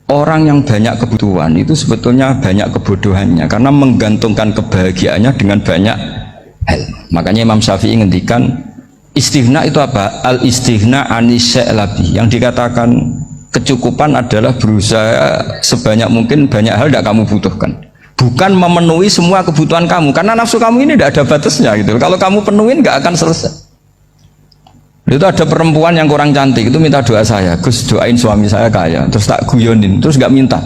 orang yang banyak kebutuhan itu sebetulnya banyak kebodohannya karena menggantungkan kebahagiaannya dengan banyak hal. Makanya Imam Syafi'i ngendikan istighna itu apa? Al istighna anisya'i, yang dikatakan kecukupan adalah berusaha sebanyak mungkin banyak hal tidak kamu butuhkan, bukan memenuhi semua kebutuhan kamu, karena nafsu kamu ini tidak ada batasnya gitu. Kalau kamu penuhin nggak akan selesai. Itu ada perempuan yang kurang cantik itu minta doa saya, Gus doain suami saya kaya, terus tak guyonin, terus nggak minta.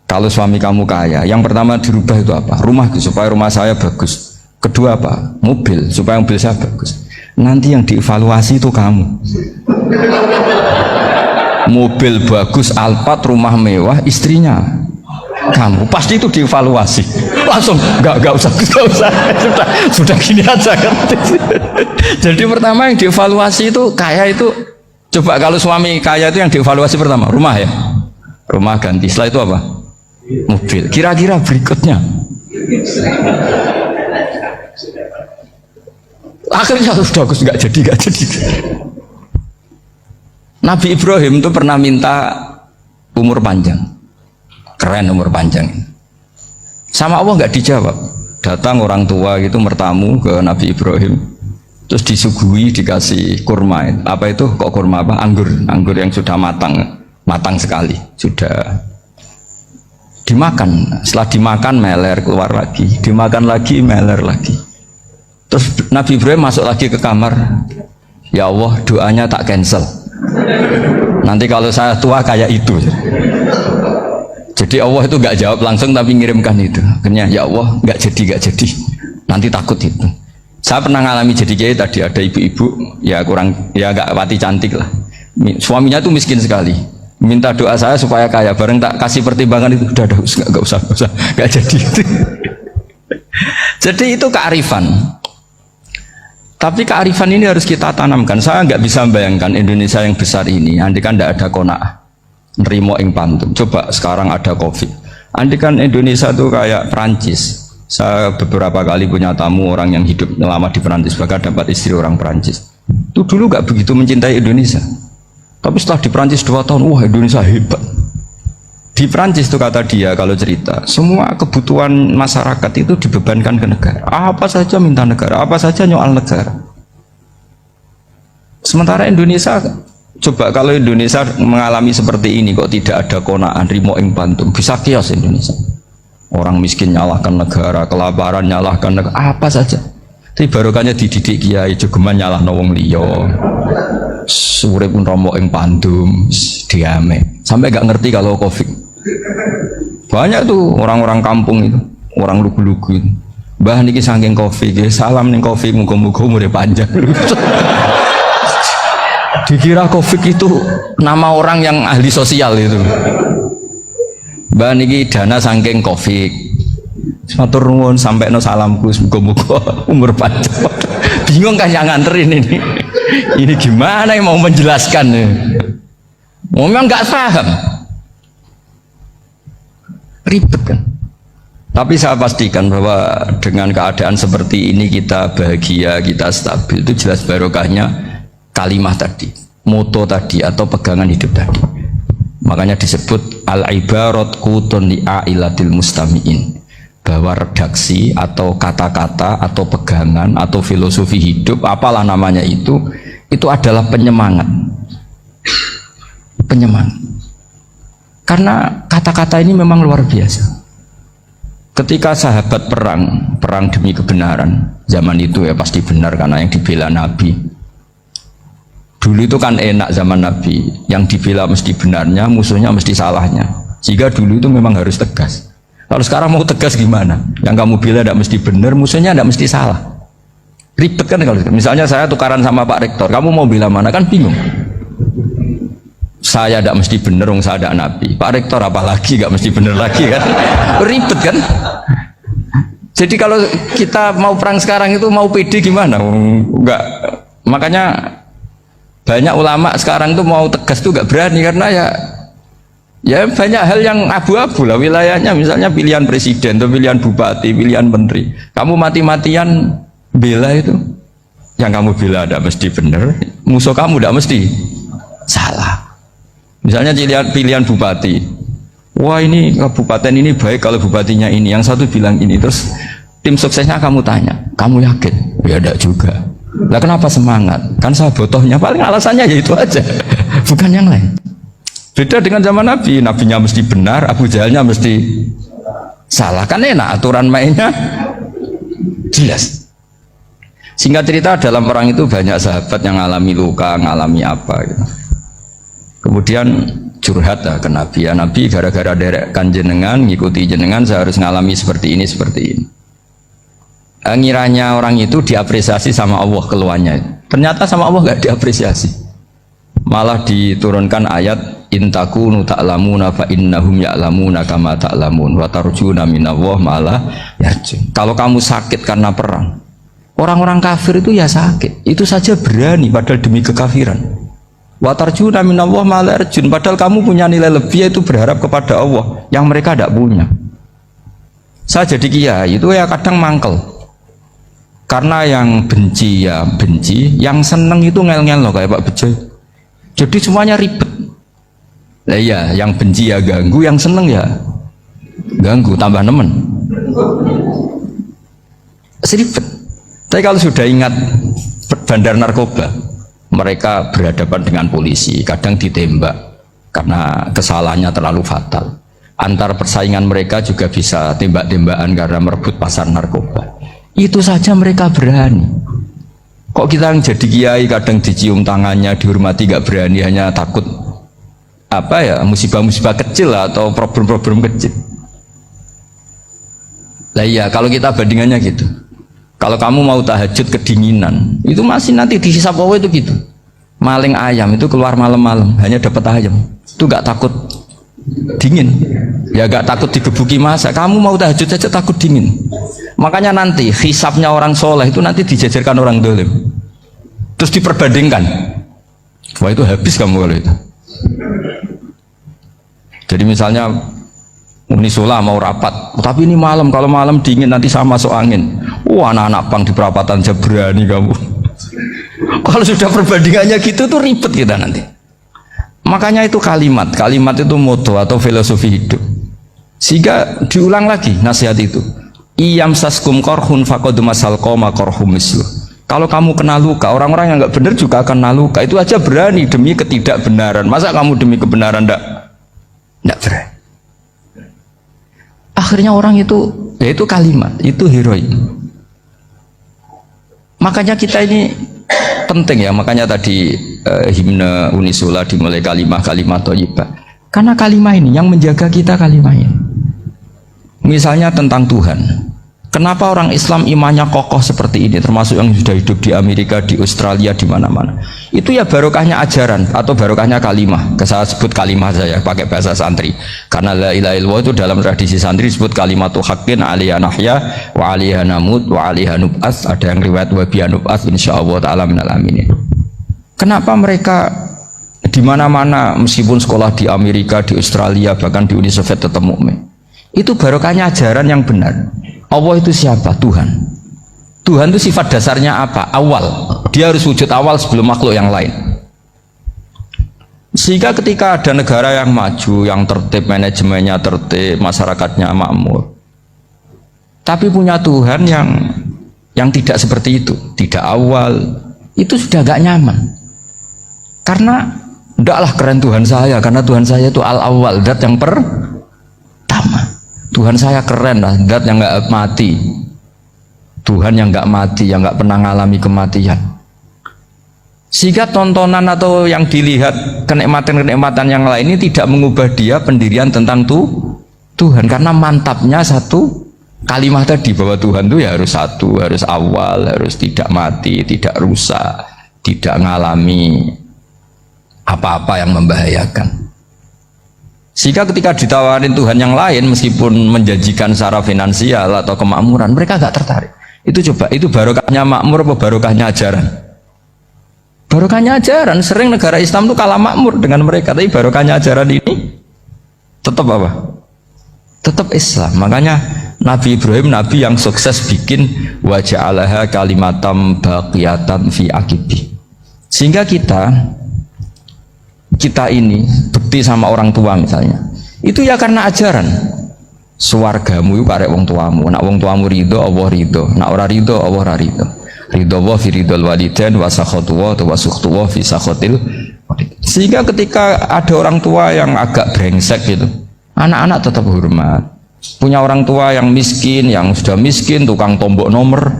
Kalau suami kamu kaya, yang pertama dirubah itu apa? Rumah, supaya rumah saya bagus. Kedua apa? Mobil, supaya mobil saya bagus. Nanti yang dievaluasi itu kamu. Mobil bagus, Alphard, rumah mewah, istrinya kamu, pasti itu dievaluasi. Langsung nggak usah sudah gini aja kan. Jadi pertama yang dievaluasi itu kaya itu, coba kalau suami kaya itu yang dievaluasi pertama rumah ya, rumah ganti, setelah itu apa? Mobil. Kira-kira berikutnya akhirnya sudah nggak jadi. Nabi Ibrahim itu pernah minta umur panjang. Keren umur panjang. Sama Allah nggak dijawab. Datang orang tua gitu mertamu ke Nabi Ibrahim, terus disuguhi dikasih kurma. Apa itu? Kok kurma apa? Anggur yang sudah matang sekali. Sudah dimakan. Setelah dimakan meler keluar lagi, dimakan lagi meler lagi. Terus Nabi Ibrahim masuk lagi ke kamar. Ya Allah, doanya tak cancel. Nanti kalau saya tua kayak itu. Jadi Allah itu nggak jawab langsung tapi ngirimkan itu. Akhirnya ya Allah nggak jadi. Nanti takut itu. Saya pernah ngalami jadi kiai tadi, ada ibu-ibu ya nggak pati cantik lah. Suaminya tuh miskin sekali. Minta doa saya supaya kaya. Bareng tak kasih pertimbangan itu udah nggak usah nggak jadi. Jadi itu kearifan. Tapi kearifan ini harus kita tanamkan. Saya nggak bisa membayangkan Indonesia yang besar ini, andai kan tidak ada qanaah, nerimo ing pantum. Coba sekarang ada COVID. Andai kan Indonesia itu kayak Perancis. Saya beberapa kali punya tamu orang yang hidup lama di Perancis, bahkan dapat istri orang Perancis. Itu dulu nggak begitu mencintai Indonesia. Tapi setelah di Perancis 2 tahun, wah Indonesia hebat. Di Perancis itu kata dia kalau cerita, semua kebutuhan masyarakat itu dibebankan ke negara. Apa saja minta negara, apa saja nyoal negara. Sementara Indonesia, coba kalau Indonesia mengalami seperti ini kok tidak ada qanaah rimo ing pantum, bisa kios Indonesia. Orang miskin nyalahkan negara, kelaparan nyalahkan negara, apa saja. Tapi barokahnya dididik kiai jogeman nyalahno wong liya. Sore pun romo ing pandum diame. Sampai gak ngerti kalau COVID. Banyak tuh orang-orang kampung itu, orang lugu-lugu itu. Mbah niki saking COVID, salam ning COVID, muga-muga umure panjang. Dikira COVID itu nama orang yang ahli sosial itu. Mbah niki dana saking COVID. Matur nuwun sampekno salamku, muga-muga umur panjang. Bingung kan yang nganterin ini. Ini gimana yang mau menjelaskan? Memang nggak paham. Ribet kan. Tapi saya pastikan bahwa dengan keadaan seperti ini kita bahagia, kita stabil, itu jelas barokahnya kalimah tadi, moto tadi atau pegangan hidup tadi. Makanya disebut al-ibarat qutun li'ailatil mustami'in, bahwa redaksi atau kata-kata atau pegangan atau filosofi hidup apalah namanya itu adalah penyemangat. Karena kata-kata ini memang luar biasa. Ketika sahabat perang demi kebenaran, zaman itu ya pasti benar karena yang dibela Nabi. Dulu itu kan enak zaman Nabi, yang dibela mesti benarnya, musuhnya mesti salahnya. Jika dulu itu memang harus tegas. Kalau sekarang mau tegas gimana? Yang kamu bela tidak mesti benar, musuhnya tidak mesti salah. Ribet kan kalau misalnya saya tukaran sama Pak Rektor, kamu mau bela mana kan bingung. Saya tidak mesti benar, saya ada Nabi. Pak Rektor apalagi nggak mesti benar lagi kan? Ribet kan? Jadi kalau kita mau perang sekarang itu mau pede gimana? Enggak. Makanya banyak ulama sekarang tuh mau tegas tuh nggak berani karena ya banyak hal yang abu-abu lah wilayahnya, misalnya pilihan presiden atau pilihan bupati, pilihan menteri. Kamu mati-matian bela itu, yang kamu bela tidak mesti benar, musuh kamu tidak mesti salah. Misalnya pilihan bupati, Wah ini kabupaten ini baik kalau bupatinya ini, yang satu bilang ini, terus tim suksesnya kamu tanya, kamu yakin? Ya enggak juga. Lah kenapa semangat? Kan saya botohnya, paling alasannya ya itu aja, bukan yang lain. Beda dengan zaman Nabi, nabinya mesti benar, Abu Jahalnya mesti salah. Kan enak, aturan mainnya jelas. Singkat cerita, dalam perang itu banyak sahabat yang ngalami luka, ngalami apa gitu. Kemudian curhat ke Nabi, ya Nabi gara-gara derekkan jenengan, ngikuti jenengan, saya harus ngalami seperti ini, seperti ini. Ngiranya orang itu diapresiasi sama Allah keluarnya, ternyata sama Allah nggak diapresiasi, malah diturunkan ayat intakunu ta'lamuna fa innahum ya'lamuna kama ta'lamun wa tarjuna minallah malah yarjun. Kalau kamu sakit karena perang, orang-orang kafir itu ya sakit, itu saja berani padahal demi kekafiran. Wa tarjuna minallah malah yarjun, padahal kamu punya nilai lebih, yaitu berharap kepada Allah yang mereka tidak punya. Saya jadi kiai itu ya kadang mangkel, karena yang benci ya benci, yang seneng itu ngel-ngel loh kayak Pak Bejo. Jadi semuanya ribet. Lah iya, yang benci ya ganggu, yang seneng ya ganggu, tambah nemen. Seribet. Tapi kalau sudah ingat bandar narkoba, mereka berhadapan dengan polisi, kadang ditembak karena kesalahannya terlalu fatal. Antar persaingan mereka juga bisa tembak-tembakan karena merebut pasar narkoba. Itu saja mereka berani. Kok kita yang jadi kiai kadang dicium tangannya, dihormati, gak berani, hanya takut apa ya, musibah-musibah kecil atau problem-problem kecil. Lah iya, kalau kita bandingannya gitu. Kalau kamu mau tahajud kedinginan, itu masih nanti dihisab Allah itu gitu. Maling ayam itu keluar malam-malam hanya dapat ayam, itu gak takut dingin, ya gak takut digebuki masa. Kamu mau tahajud saja takut dingin. Makanya nanti hisabnya orang soleh itu nanti dijajarkan orang dolim, terus diperbandingkan. Wah itu habis kamu kalau itu. Jadi misalnya Unisula mau rapat, tapi ini malam, kalau malam dingin nanti sama masuk angin. Wah anak-anak pang di perapatan aja berani kamu. Kalau sudah perbandingannya gitu tuh ribet kita nanti. Makanya itu kalimat itu moto atau filosofi hidup. Sehingga diulang lagi nasihat itu. Iyam saskum korhun fakodu masal koma korhum mislu. Kalau kamu kena luka, orang-orang yang nggak benar juga akan kena luka. Itu aja berani demi ketidakbenaran. Masa kamu demi kebenaran nggak berani? Akhirnya orang itu, ya itu kalimat, itu heroik. Makanya kita ini penting ya. Makanya tadi himne Unisula dimulai kalimat thayyibah. Karena kalimat ini yang menjaga kita, kalimat ini. Misalnya tentang Tuhan, kenapa orang Islam imannya kokoh seperti ini, termasuk yang sudah hidup di Amerika, di Australia, di mana-mana. Itu ya barokahnya ajaran atau barokahnya kalimah. Saya sebut kalimah saya pakai bahasa santri, karena la ilaha illallah itu dalam tradisi santri disebut kalimatu haqqin alaiha nahya wa alaiha namut wa alaiha nub'ats. Ada yang riwayat wa biha nub'ats insyaallah taala minal aminin. Kenapa mereka di mana-mana meskipun sekolah di Amerika, di Australia, bahkan di Uni Soviet tetap mukmin? Itu barokahnya ajaran yang benar. Allah itu siapa? Tuhan. Tuhan itu sifat dasarnya apa? Awal. Dia harus wujud awal sebelum makhluk yang lain. Sehingga ketika ada negara yang maju, yang tertib, manajemennya tertib, masyarakatnya makmur, tapi punya Tuhan yang tidak seperti itu, tidak awal, itu sudah gak nyaman. Karena ndaklah keren Tuhan saya, karena Tuhan saya itu al-awwal, zat yang pertama. Tuhan saya keren lah, zat yang nggak mati, Tuhan yang nggak mati, yang nggak pernah mengalami kematian. Sehingga tontonan atau yang dilihat kenikmatan-kenikmatan yang lain ini tidak mengubah dia pendirian tentang Tuhan, karena mantapnya satu kalimat tadi bahwa Tuhan itu ya harus satu, harus awal, harus tidak mati, tidak rusak, tidak mengalami apa-apa yang membahayakan. Sehingga ketika ditawarin Tuhan yang lain, meskipun menjanjikan secara finansial atau kemakmuran, mereka gak tertarik. Itu coba, itu barokahnya makmur apa barokahnya ajaran? Barokahnya ajaran. Sering negara Islam itu kalah makmur dengan mereka, tapi barokahnya ajaran ini tetap apa? Tetap Islam. Makanya Nabi Ibrahim, Nabi yang sukses bikin wa ja'alaha kalimatam baqiyatan fi aqibi. Sehingga kita ini bekti sama orang tua misalnya, Itu ya karena ajaran. Swargamu itu karek wong tuamu. Nak wong tuamu ridho, Allah ridho. Nak ora ridho, Allah ora ridho. Ridho wa fi ridhol walidain wa sakhatu wa sukhtu wa fi sakhatil. Sehingga ketika ada orang tua yang agak brengsek gitu, anak-anak tetap hormat. Punya orang tua yang miskin, yang sudah miskin, tukang tombok nomor,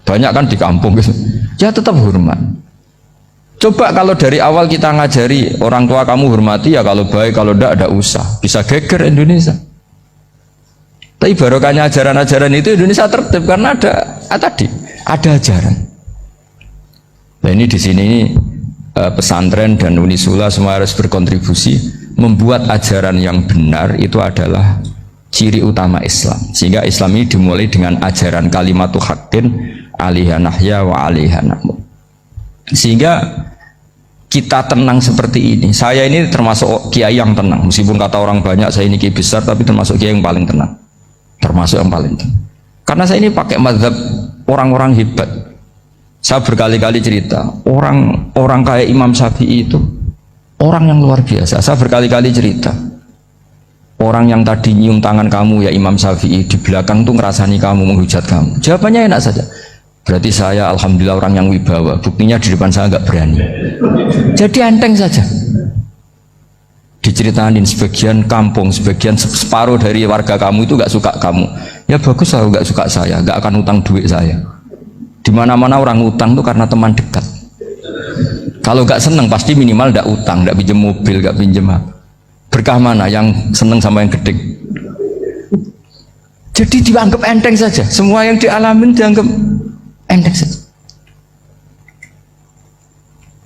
banyak kan di kampung gitu. Ya tetap hormat. Coba kalau dari awal kita ngajari orang tua kamu hormati ya, kalau baik, kalau tidak usah. Bisa geger Indonesia. Tapi barokahnya ajaran-ajaran itu Indonesia tertib karena ada ajaran. Nah ini di sini pesantren dan Unisula semua harus berkontribusi membuat ajaran yang benar itu adalah ciri utama Islam. Sehingga Islam ini dimulai dengan ajaran kalimatu haqqin alaiha nahya wa alaiha namut. Sehingga kita tenang seperti ini. Saya ini termasuk kiai yang tenang, meskipun kata orang banyak saya ini kiai besar, tapi termasuk kiai yang paling tenang, termasuk yang paling tenang. Karena saya ini pakai mazhab orang-orang hebat. Saya berkali-kali cerita, orang kayak Imam Syafi'i itu orang yang luar biasa. Saya berkali-kali cerita, orang yang tadi nyium tangan kamu ya Imam Syafi'i, di belakang tuh ngerasani kamu, menghujat kamu. Jawabannya enak saja. Berarti saya alhamdulillah orang yang wibawa. Buktinya di depan saya nggak berani. Jadi enteng saja. Diceritain sebagian kampung, sebagian separuh dari warga kamu itu nggak suka kamu. Ya bagus, saya nggak suka saya, nggak akan utang duit saya. Di mana-mana orang utang tuh karena teman dekat. Kalau nggak seneng pasti minimal nggak utang, nggak pinjam mobil, nggak pinjam apa. Berkah mana yang seneng sama yang gede? Jadi dianggap enteng saja. Semua yang dialamin dianggap enteng saja.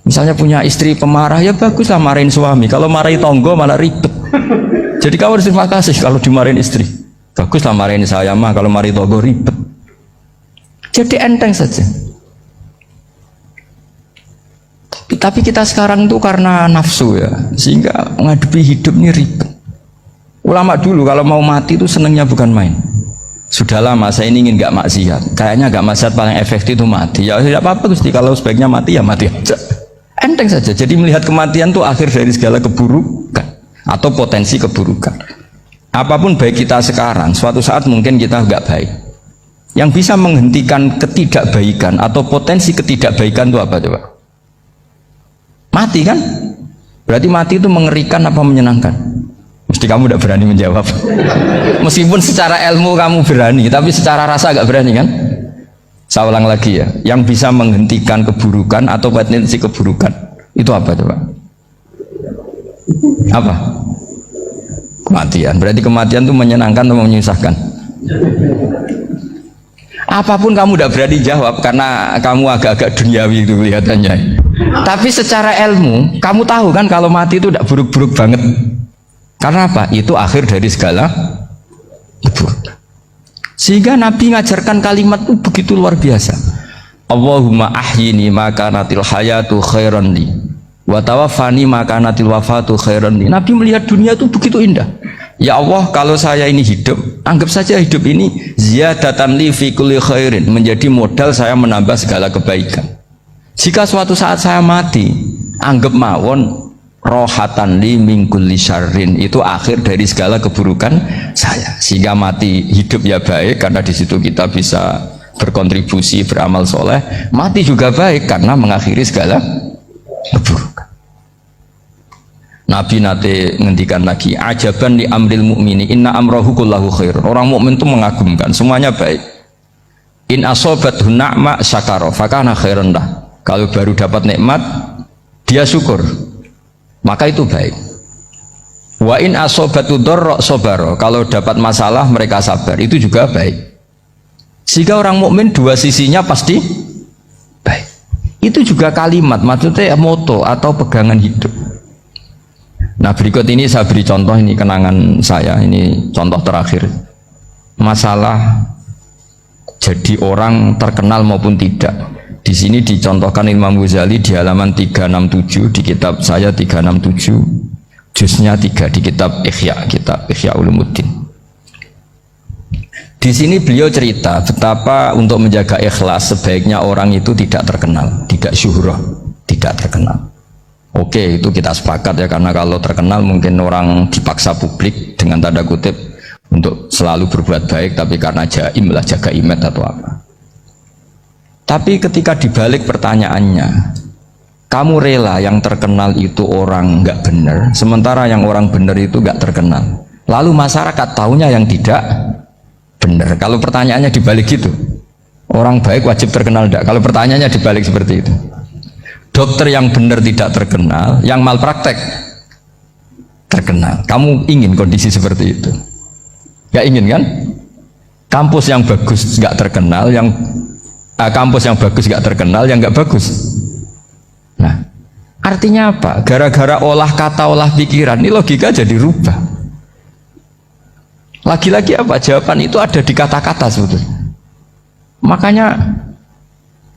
Misalnya punya istri pemarah, ya bagus lah marahin suami. Kalau marahin tonggo malah ribet. Jadi kamu harus terima kasih kalau dimarahin istri. Bagus lah marahin saya mah, kalau marahin tonggo ribet. Jadi enteng saja. Tapi kita sekarang itu karena nafsu ya, sehingga menghadapi hidup ini ribet. Ulama dulu kalau mau mati itu senengnya bukan main. Sudah lama saya ini ingin nggak maksiat. Kayaknya nggak maksiat paling efektif itu mati. Ya tidak apa-apa Gusti, kalau sebaiknya mati ya mati aja. Enteng saja. Jadi melihat kematian itu akhir dari segala keburukan atau potensi keburukan. Apapun baik kita sekarang, suatu saat mungkin kita nggak baik. Yang bisa menghentikan ketidakbaikan atau potensi ketidakbaikan itu apa coba? Mati kan? Berarti mati itu mengerikan apa menyenangkan? Mesti kamu tidak berani menjawab. Meskipun secara ilmu kamu berani, tapi secara rasa nggak berani kan? Saya ulang lagi ya, yang bisa menghentikan keburukan atau potensi keburukan itu apa coba? Apa? Kematian. Berarti kematian itu menyenangkan atau menyusahkan? Apapun kamu tidak berani jawab karena kamu agak-agak duniawi itu kelihatannya. Tapi secara ilmu kamu tahu kan kalau mati itu tidak buruk-buruk banget. Karena apa? Itu akhir dari segala keburukan. Sehingga Nabi ngajarkan kalimat itu begitu luar biasa. Allahumma ahyini maka natil hayatu khairan li wa tawaffani maka natil wafatu khairan li. Nabi melihat dunia itu begitu indah. Ya Allah, kalau saya ini hidup, anggap saja hidup ini ziyadatan li fi kulli khairin, menjadi modal saya menambah segala kebaikan. Jika suatu saat saya mati, anggap mawon rohatan li min kulli syarrin, itu akhir dari segala keburukan saya. Sehingga mati hidup ya baik karena di situ kita bisa berkontribusi beramal soleh. Mati juga baik karena mengakhiri segala keburukan. Nabi nate ngendikan lagi, ajaban li amril mu'mini inna amrahu kullahu khair. Orang mukmin itu mengagumkan, semuanya baik. In asobathu na'ma syakara fakana khairan lah. Kalau baru dapat nikmat dia syukur, maka itu baik. Wa in asobatu dharra sabara. Kalau dapat masalah mereka sabar, itu juga baik. Sehingga orang mukmin dua sisinya pasti baik. Itu juga kalimat, maksudnya moto atau pegangan hidup. Nah berikut ini saya beri contoh, ini kenangan saya, ini contoh terakhir. Masalah jadi orang terkenal maupun tidak. Di sini dicontohkan Imam Ghazali di halaman 367 di kitab saya 367, juznya 3 di kitab Ihya Ulumuddin. Di sini beliau cerita betapa untuk menjaga ikhlas sebaiknya orang itu tidak terkenal, tidak syuhrah, tidak terkenal. Oke, itu kita sepakat ya, karena kalau terkenal mungkin orang dipaksa publik dengan tanda kutip untuk selalu berbuat baik, tapi karena jaim lah, jaga imet atau apa. Tapi ketika dibalik pertanyaannya, kamu rela yang terkenal itu orang nggak benar, sementara yang orang benar itu nggak terkenal. Lalu masyarakat taunya yang tidak benar. Kalau pertanyaannya dibalik gitu, orang baik wajib terkenal enggak? Kalau pertanyaannya dibalik seperti itu, dokter yang benar tidak terkenal, yang malpraktek terkenal. Kamu ingin kondisi seperti itu? Gak ingin kan? Kampus yang bagus nggak terkenal, yang kampus yang bagus nggak terkenal, yang nggak bagus. Nah, artinya apa? Gara-gara olah kata, olah pikiran, ini logika jadi rubah. Lagi-lagi apa? Jawaban itu ada di kata-kata sebetulnya. Makanya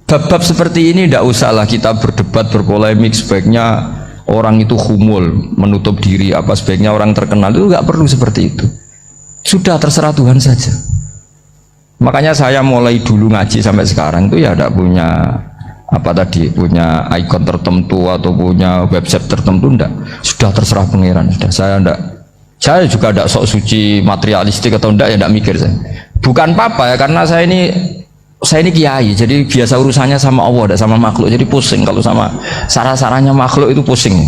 bab-bab seperti ini tidak usahlah kita berdebat, berpolemik. Sebaiknya orang itu humul, menutup diri, apa sebaiknya orang terkenal, itu nggak perlu seperti itu. Sudah terserah Tuhan saja. Makanya saya mulai dulu ngaji sampai sekarang itu ya tidak punya apa tadi, punya ikon tertentu atau punya website tertentu, enggak. Sudah terserah pangeran. Sudah, saya juga tidak sok suci materialistik atau enggak, ya tidak mikir saya. Bukan apa-apa ya, karena saya ini kiai, jadi biasa urusannya sama Allah, tidak sama makhluk. Jadi pusing kalau sama sarah-sarahnya makhluk itu pusing.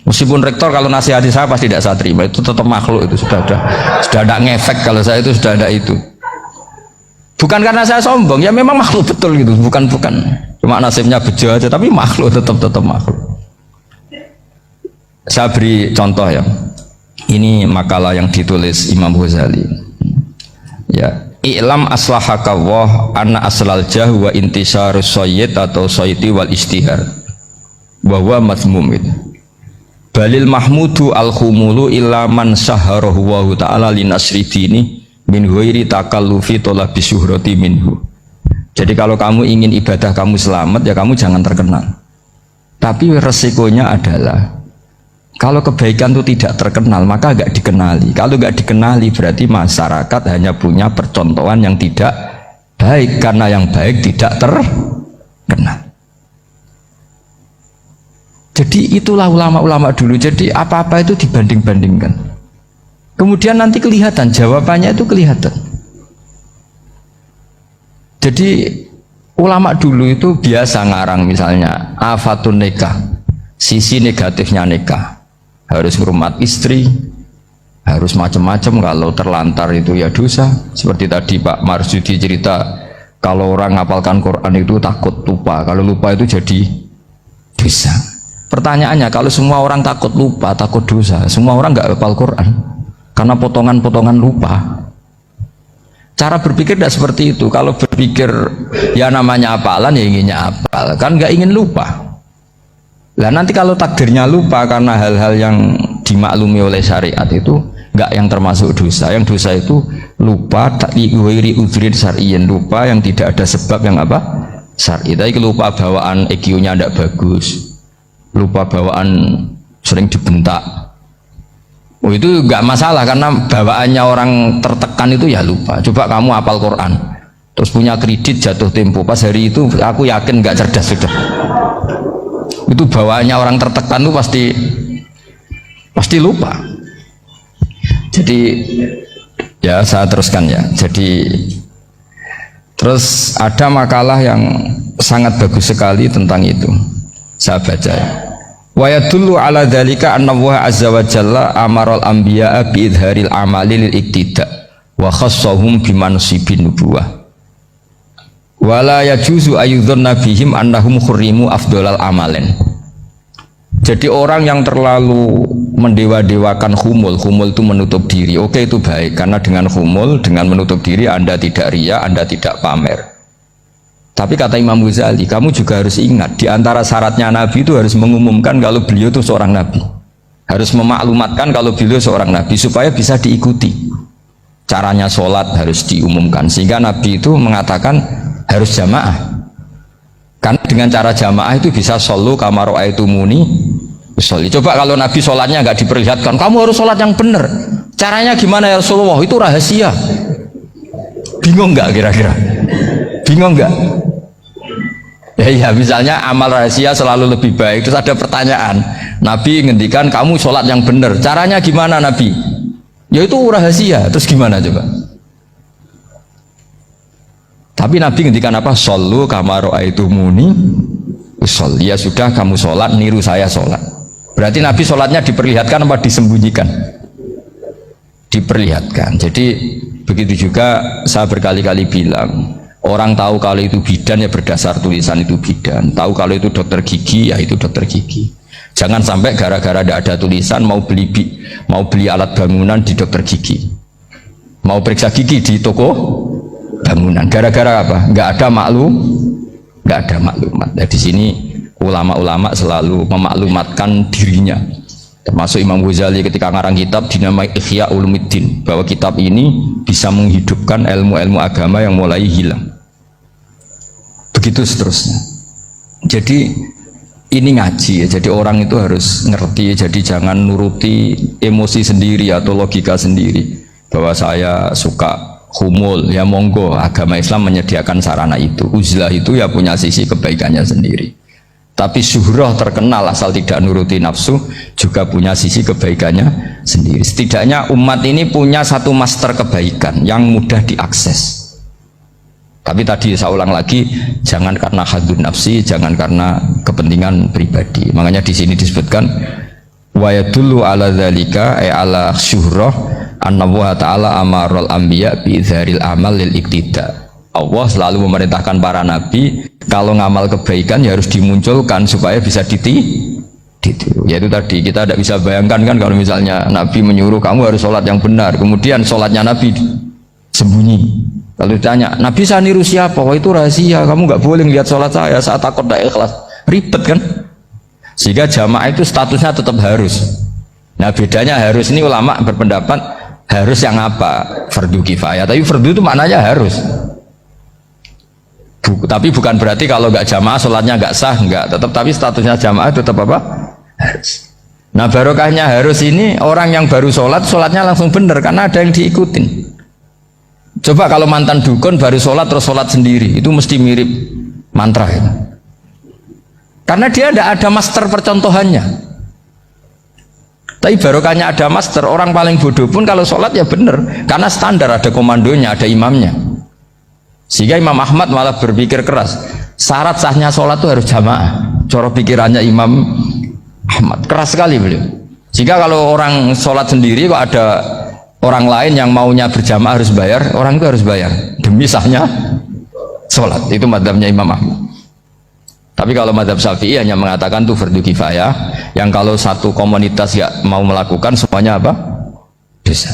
Meskipun rektor kalau nasihati saya pasti tidak saya terima, itu tetap makhluk, itu sudah ada ngefek. Kalau saya itu sudah ada itu. Bukan karena saya sombong, ya memang makhluk betul gitu, bukan cuma nasibnya bejo aja, tapi makhluk tetap makhluk. Saya beri contoh ya. Ini makalah yang ditulis Imam Ghazali. Ya, i'lam aslahakallah anna aslal jahu wa intisarus sayyid atau sayyidi wal istihar bahwa mazmum itu. Balil mahmudu al-khumulu illa man saharahu wa ta'ala linasri dini min ghairi takallufi talabi syuhrati minhu. Jadi kalau kamu ingin ibadah kamu selamat, ya kamu jangan terkenal. Tapi resikonya adalah kalau kebaikan itu tidak terkenal, maka gak dikenali. Kalau gak dikenali berarti masyarakat hanya punya percontohan yang tidak baik, karena yang baik tidak terkenal. Jadi itulah ulama-ulama dulu. Jadi apa-apa itu dibanding-bandingkan. Kemudian nanti kelihatan, jawabannya itu kelihatan. Jadi ulama dulu itu biasa ngarang misalnya afatun nikah, sisi negatifnya nikah. Harus hormat istri, harus macam-macam, kalau terlantar itu ya dosa. Seperti tadi Pak Marsudi cerita, kalau orang ngapalkan Quran itu takut lupa, kalau lupa itu jadi dosa. Pertanyaannya, kalau semua orang takut lupa, takut dosa, semua orang nggak hafal Quran karena potongan-potongan lupa. Cara berpikir tidak seperti itu. Kalau berpikir ya namanya hafalan, ya inginnya hafal, kan nggak ingin lupa. Lah nanti kalau takdirnya lupa karena hal-hal yang dimaklumi oleh syariat itu enggak yang termasuk dosa. Yang dosa itu lupa takwiri udhrin syar'iyyin, lupa yang tidak ada sebab yang apa? Syar'i. Tapi lupa bawaan EQ-nya tidak bagus. Lupa bawaan sering dibentak. Oh itu enggak masalah karena bawaannya orang tertekan itu ya lupa. Coba kamu hafal Quran, terus punya kredit jatuh tempo, pas hari itu aku yakin enggak cerdas sudah. Itu bawaannya orang tertekan itu pasti lupa. Jadi ya saya teruskan ya. Jadi terus ada makalah yang sangat bagus sekali tentang itu. Saya baca ya. Wa yadullu ala dzalika anna Allah azza wa jalla amaral anbiya'a bi idharil amali lil iktida wa khassahum bi mansibin nubuwah. Wala yajuzu ayyudhanna bihim annahum khurrimu afdhalal amalen. Jadi orang yang terlalu mendewa-dewakan humul itu menutup diri. Oke, itu baik karena dengan humul, dengan menutup diri Anda tidak riya, Anda tidak pamer. Tapi kata Imam Ghazali, kamu juga harus ingat di antara syaratnya Nabi itu harus mengumumkan kalau beliau itu seorang Nabi. Harus memaklumatkan kalau beliau seorang Nabi supaya bisa diikuti. Caranya sholat harus diumumkan sehingga Nabi itu mengatakan harus jamaah. Karena dengan cara jamaah itu bisa solu kama ra'aitumuni usolli. Coba kalau Nabi sholatnya nggak diperlihatkan, kamu harus sholat yang benar. Caranya gimana ya Rasulullah? Itu rahasia. Bingung nggak kira-kira? Bingung nggak? Ya misalnya amal rahasia selalu lebih baik. Terus ada pertanyaan, Nabi ngendikan kamu sholat yang benar. Caranya gimana Nabi? Ya itu rahasia. Terus gimana coba? Tapi Nabi ngendikan apa? Shollu kama ra'aitumuni usolli. Ya sudah, kamu sholat, niru saya sholat. Berarti Nabi sholatnya diperlihatkan apa disembunyikan? Diperlihatkan. Jadi begitu juga saya berkali-kali bilang, orang tahu kalau itu bidan ya berdasar tulisan itu bidan. Tahu kalau itu dokter gigi ya itu dokter gigi. Jangan sampai gara-gara tidak ada tulisan mau beli alat bangunan di dokter gigi, mau periksa gigi di toko bangunan. Gara-gara apa? Nggak ada maklumat. Nah, di sini ulama-ulama selalu memaklumatkan dirinya. Termasuk Imam Ghazali ketika ngarang kitab dinamai Ihya Ulumuddin, bahwa kitab ini bisa menghidupkan ilmu-ilmu agama yang mulai hilang. Begitu seterusnya. Jadi ini ngaji ya. Jadi orang itu harus ngerti. Jadi jangan nuruti emosi sendiri atau logika sendiri. Bahwa saya suka humul, ya monggo, agama Islam menyediakan sarana itu. Uzlah itu ya punya sisi kebaikannya sendiri. Tapi syuhrah terkenal asal tidak nuruti nafsu juga punya sisi kebaikannya sendiri. Setidaknya umat ini punya satu master kebaikan yang mudah diakses. Tapi tadi saya ulang lagi, jangan karena hadun nafsi, jangan karena kepentingan pribadi. Makanya di sini disebutkan wa yadullu ala dzalika ay ala syuhrah anna wa ta'ala amarul anbiya bi dzaril amal lil iktida. Allah selalu memerintahkan para nabi kalau ngamal kebaikan ya harus dimunculkan supaya bisa ditiru. Yaitu tadi kita tidak bisa bayangkan kan kalau misalnya Nabi menyuruh kamu harus sholat yang benar, kemudian sholatnya Nabi sembunyi. Kalau ditanya, Nabi saya niru siapa? Wah itu rahasia, kamu nggak boleh lihat sholat saya, saat takut tidak ikhlas. Ribet kan? Sehingga jamaah itu statusnya tetap harus. Nah bedanya harus ini ulama berpendapat harus yang apa? Fardu kifayah. Tapi fardu itu maknanya harus. Tapi bukan berarti kalau nggak jamaah sholatnya nggak sah, nggak. Tetap tapi statusnya jamaah tetap apa? Harus. Nah barokahnya harus ini orang yang baru sholat, sholatnya langsung benar karena ada yang diikutin. Coba kalau mantan dukun baru sholat terus sholat sendiri, itu mesti mirip mantra ya. Karena dia tidak ada master percontohannya. Tapi barokahnya ada master, orang paling bodoh pun kalau sholat ya benar, karena standar ada komandonya, ada imamnya. Sehingga Imam Ahmad malah berpikir keras, syarat sahnya sholat itu harus jamaah. Cara pikirannya Imam Ahmad keras sekali beliau. Jika kalau orang sholat sendiri kok ada orang lain yang maunya berjamaah harus bayar, orang itu harus bayar demi sahnya sholat. Itu madzhabnya Imam Ahmad. Tapi kalau madzhab Syafi'i hanya mengatakan itu fardu kifayah, yang kalau satu komunitas ya mau melakukan semuanya apa? Bisa.